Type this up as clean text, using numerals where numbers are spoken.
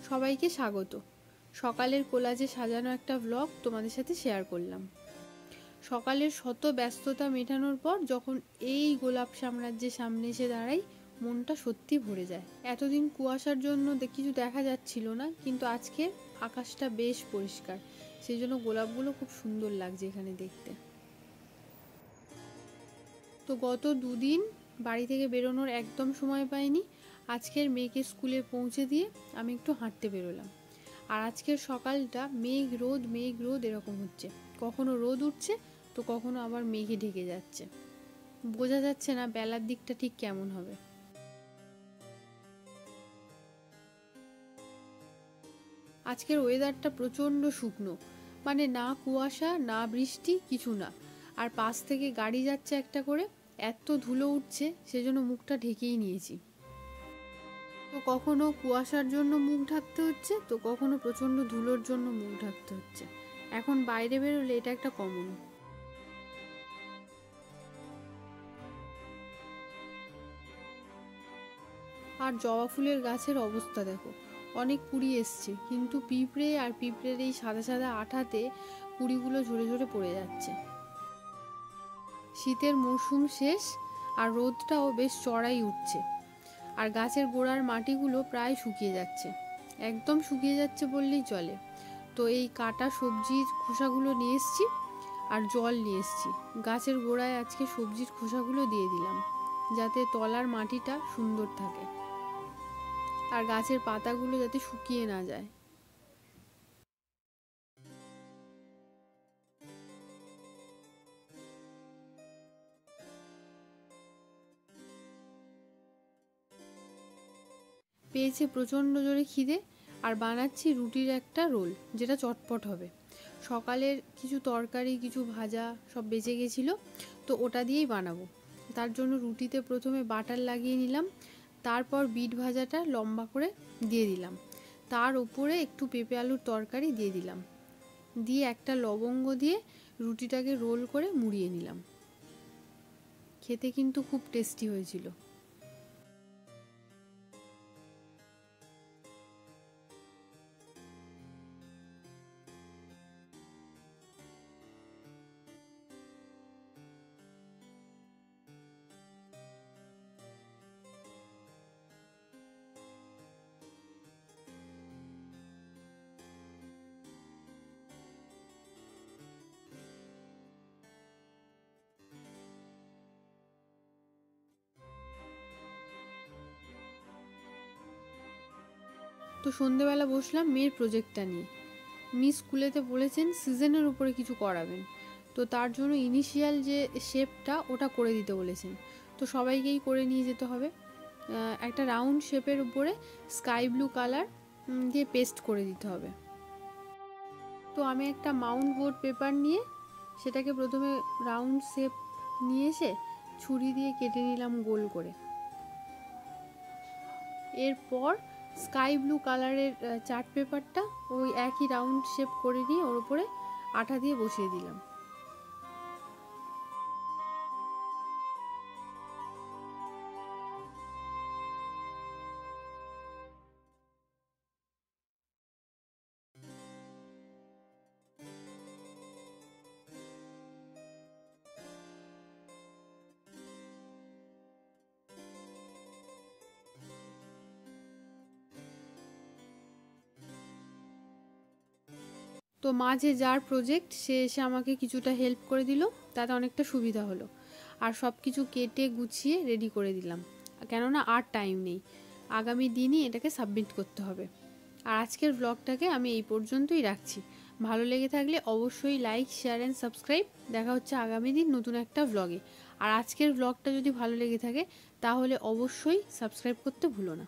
সবাইকে স্বাগত। সকালের কোলাজে সাজানো একটা ব্লগ তোমাদের সাথে শেয়ার করলাম। সকালের শত ব্যস্ততা মেটানোর পর যখন এই গোলাপ সাম্রাজ্যের সামনে এসে দাঁড়াই, মনটা সত্যি ভরে যায়। এতদিন কুয়াশার জন্য কিছু দেখা যাচ্ছিল না, কিন্তু আজকে আকাশটা বেশ পরিষ্কার, সেই জন্য গোলাপগুলো খুব সুন্দর লাগছে এখানে দেখতে। তো গত দুদিন বাড়ি থেকে বেরোনোর একদম সময় পাইনি। আজকের মেয়েকে স্কুলে পৌঁছে দিয়ে আমি একটু হাঁটতে বেরোলাম। আর আজকের সকালটা মেঘ রোদ এরকম হচ্ছে, কখনো রোদ উঠছে তো কখনো আবার মেঘে ঢেকে যাচ্ছে। বোঝা যাচ্ছে না বেলার দিকটা ঠিক কেমন হবে। আজকের ওয়েদারটা প্রচণ্ড শুকনো, মানে না কুয়াশা না বৃষ্টি, কিছু না। আর পাশ থেকে গাড়ি যাচ্ছে একটা করে, এত ধুলো উঠছে সেজন্য মুখটা ঢেকেই নিয়েছি। তো কখনো কুয়াশার জন্য মুখ ঢাকতে হচ্ছে, তো কখনো প্রচণ্ড ধুলোর জন্য মুখ ঢাকতে হচ্ছে। এখন বাইরে বেরোলে এটা একটা কমন। আর জবা ফুলের গাছের অবস্থা দেখো, অনেক কুড়ি এসছে, কিন্তু পিঁপড়ের এই সাদা সাদা আঠাতে কুড়িগুলো ঝরে ঝরে পড়ে যাচ্ছে। শীতের মরশুম শেষ আর রোদটাও বেশ চড়াই উঠছে। আর গাছের গোড়ার মাটিগুলো প্রায় শুকিয়ে যাচ্ছে, একদম শুকিয়ে যাচ্ছে বললেই চলে। তো এই কাটা সবজির খোসাগুলো নিয়ে এসছি আর জল নিয়ে এসছি। গাছের গোড়ায় আজকে সবজির খোসাগুলো দিয়ে দিলাম, যাতে তলার মাটিটা সুন্দর থাকে আর গাছের পাতাগুলো যাতে শুকিয়ে না যায়। পেয়েছে প্রচণ্ড জোরে খিদে, আর বানাচ্ছি রুটির একটা রোল, যেটা চটপট হবে। সকালের কিছু তরকারি কিছু ভাজা সব বেঁচে গেছিলো, তো ওটা দিয়েই বানাবো। তার জন্য রুটিতে প্রথমে বাটার লাগিয়ে নিলাম, তারপর বিট ভাজাটা লম্বা করে দিয়ে দিলাম, তার উপরে একটু পেঁপে আলুর তরকারি দিয়ে দিলাম, দিয়ে একটা লবঙ্গ দিয়ে রুটিটাকে রোল করে মুড়িয়ে নিলাম। খেতে কিন্তু খুব টেস্টি হয়েছিল। তো সন্ধেবেলা বসলাম মেয়ের প্রজেক্টটা নিয়ে। মিস স্কুলেতে বলেছেন সিজনের উপরে কিছু করাবেন, তো তার জন্য ইনিশিয়াল যে শেপটা ওটা করে দিতে বলেছেন। তো সবাইকেই করে নিয়ে যেতে হবে। একটা রাউন্ড শেপের উপরে স্কাই ব্লু কালার দিয়ে পেস্ট করে দিতে হবে। তো আমি একটা মাউন্ট বোর্ড পেপার নিয়ে সেটাকে প্রথমে রাউন্ড শেপ নিয়ে এসে ছুরি দিয়ে কেটে নিলাম গোল করে। এরপর স্কাই ব্লু কালারের চার্ট পেপারটা ওই একই রাউন্ড শেপ করে নিয়ে ওর উপরে আঠা দিয়ে বসিয়ে দিলাম। তো মাঝে যার প্রজেক্ট সে এসে আমাকে কিছুটা হেল্প করে দিল, তাতে অনেকটা সুবিধা হলো। আর সব কিছু কেটে গুছিয়ে রেডি করে দিলাম, কেননা আর টাইম নেই, আগামী দিনই এটাকে সাবমিট করতে হবে। আর আজকের ব্লগটাকে আমি এই পর্যন্তই রাখছি। ভালো লেগে থাকলে অবশ্যই লাইক শেয়ার অ্যান্ড সাবস্ক্রাইব। দেখা হচ্ছে আগামী দিন নতুন একটা ব্লগে। আর আজকের ব্লগটা যদি ভালো লেগে থাকে তাহলে অবশ্যই সাবস্ক্রাইব করতে ভুলো না।